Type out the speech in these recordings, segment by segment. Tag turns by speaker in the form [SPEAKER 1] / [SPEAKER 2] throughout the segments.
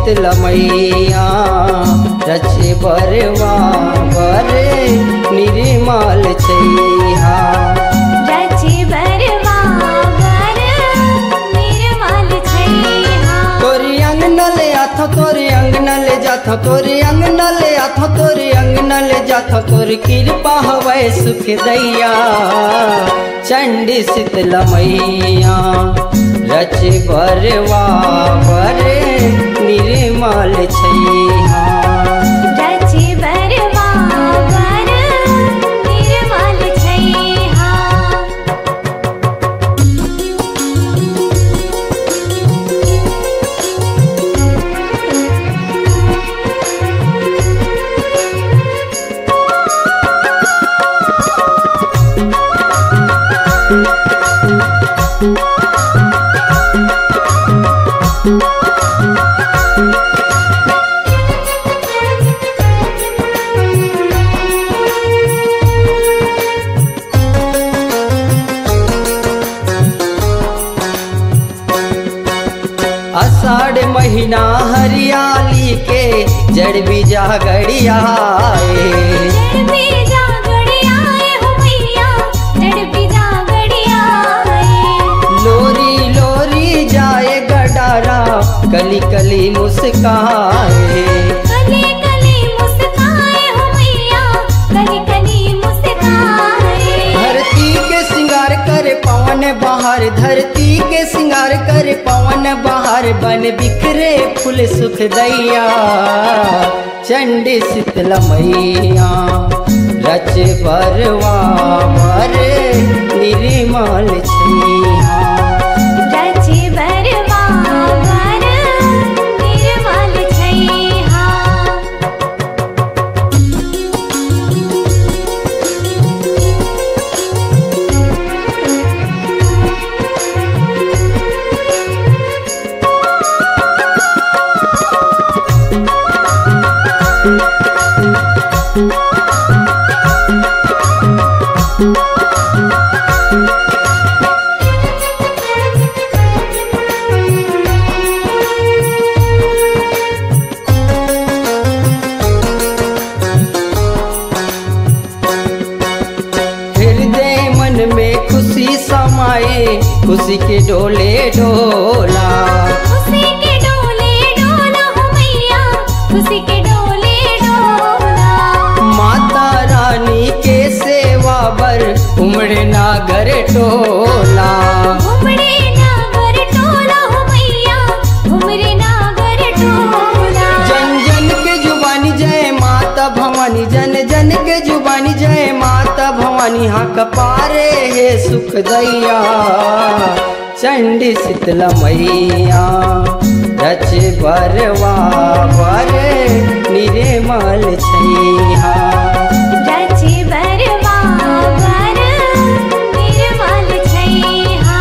[SPEAKER 1] शीतला मैया रचे बरवा बरे निर्मल छैहा।
[SPEAKER 2] रचे बरवा बर निर्मल छैहा।
[SPEAKER 1] तोरी अंगनल आथा तोरी अंगनल जाथा तोरी अंगनल आथा तोरी अंगनल जाथा तोरी कृपा हवै सुख दैया। चंडी शीतला मैया रचे बरवा बरे निर्मल छैहा।
[SPEAKER 2] रचे बरवा बर निर्मल छैहा।
[SPEAKER 1] आषाढ़ महीना हरियाली के जड़ बीजा गड़ियाए।
[SPEAKER 2] जड़ बीजा गड़ियाए हो मैया जड़ बीजा गड़ियाए।
[SPEAKER 1] लोरी लोरी जाए गडारा कली कली मुस्काए।
[SPEAKER 2] कली कली मुस्काए हो मैया कली कली मुस्काए।
[SPEAKER 1] धरती के सिंगार करे पवन बहार धरती के सिंगार करे पवन बहार बन बिखरे फूल सुख दैया। चंडी शीतला मैया रचे बरवा बरे निर्मल छैहा।
[SPEAKER 2] रचे बरवा बर निर्मल छैहा।
[SPEAKER 1] हृदय मन में खुशी समाए खुशी के डोले डोला।
[SPEAKER 2] खुशी के डोले डोला हो मैया खुशी के डोले डोला।
[SPEAKER 1] माता रानी के सेवा बर उमड़े नागर टोला।
[SPEAKER 2] घुमरे नागर टोला हो मैया घुमरे नागर टोला।
[SPEAKER 1] जन जन के जुबानी जय माता भवानी जन जन के जुबानी जय माता भवानी हक पारे हे सुख दैया। चंडी शीतला मैया रचे बरवा बरे निर्मल छैहा।
[SPEAKER 2] रचे बरवा बर निर्मल छैहा।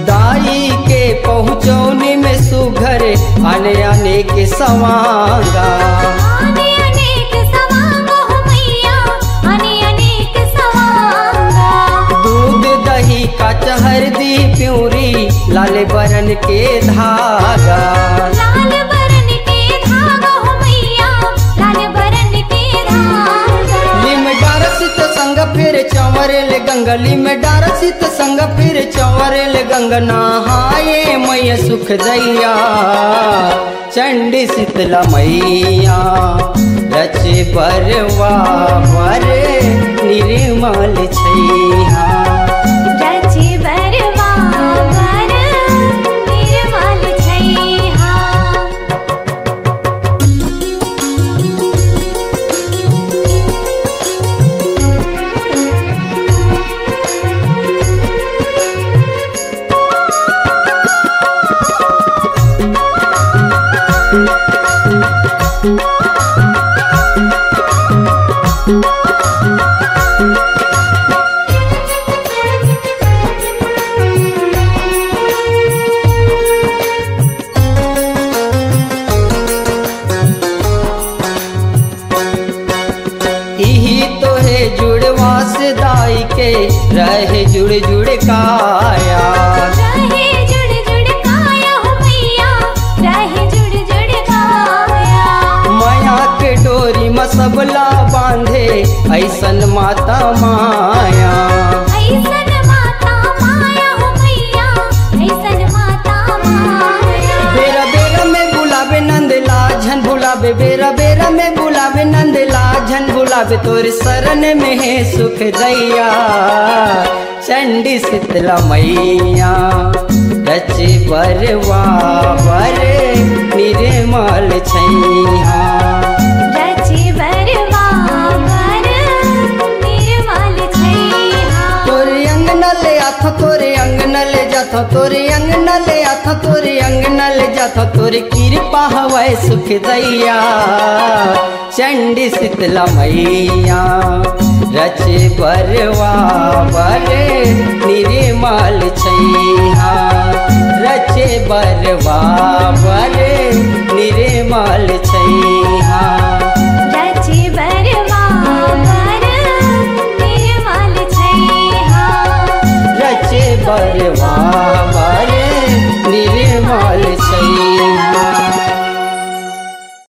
[SPEAKER 1] दाई के पहुँचौनी में सुघर आने आने के सवांगा।
[SPEAKER 2] आने अनेक सवांग हो मैया आने अनेक सवांगा।
[SPEAKER 1] दूध दही का चहरदी प्यूरी लाल बरन के धागा।
[SPEAKER 2] लाल बरन के धागा हो मैया लाल बरन के धागा।
[SPEAKER 1] लिम डारसित संग फिर चंवरेल गंगा लिम डारसित संग फिर चंवरेल गंगा नहाए मैया सुख दैया। चंडी शीतला मैया रचे बरवा बरे निर्मल छैहा।
[SPEAKER 2] रचे बरवा बर निर्मल छैहा।
[SPEAKER 1] रहे जुड़ जुड़ काया।
[SPEAKER 2] रहे जुड़ जुड़ काया हो मैया, रहे जुड़ जुड़ काया।
[SPEAKER 1] माया के डोरी में सबला बांधे ऐसन माता माया।
[SPEAKER 2] ऐसन माता माया हो मैया, ऐसन माता माया।
[SPEAKER 1] बेरा बेरा में बुलावे नंदला झन बुलावे, बेरा बेरा में बुलावे नंदला झन बुलावे, तोर शरण में है सुख दैया। चंडी शीतला मैया रचे बरवा बर निर्मल छैया।
[SPEAKER 2] रचे बरवा बर निर्मल छैया।
[SPEAKER 1] तोरे अंगना ले आथा, तोरे अंगना ले जाथा, तोरे अंगना ले आथा, तोरे अंगना ले जाथा, तोरे कृपा हवै सुख दैया। चंडी शीतला मैया रचे बरवा बर निर्मल छैया। रचे बरवा बर निर्मल छैया।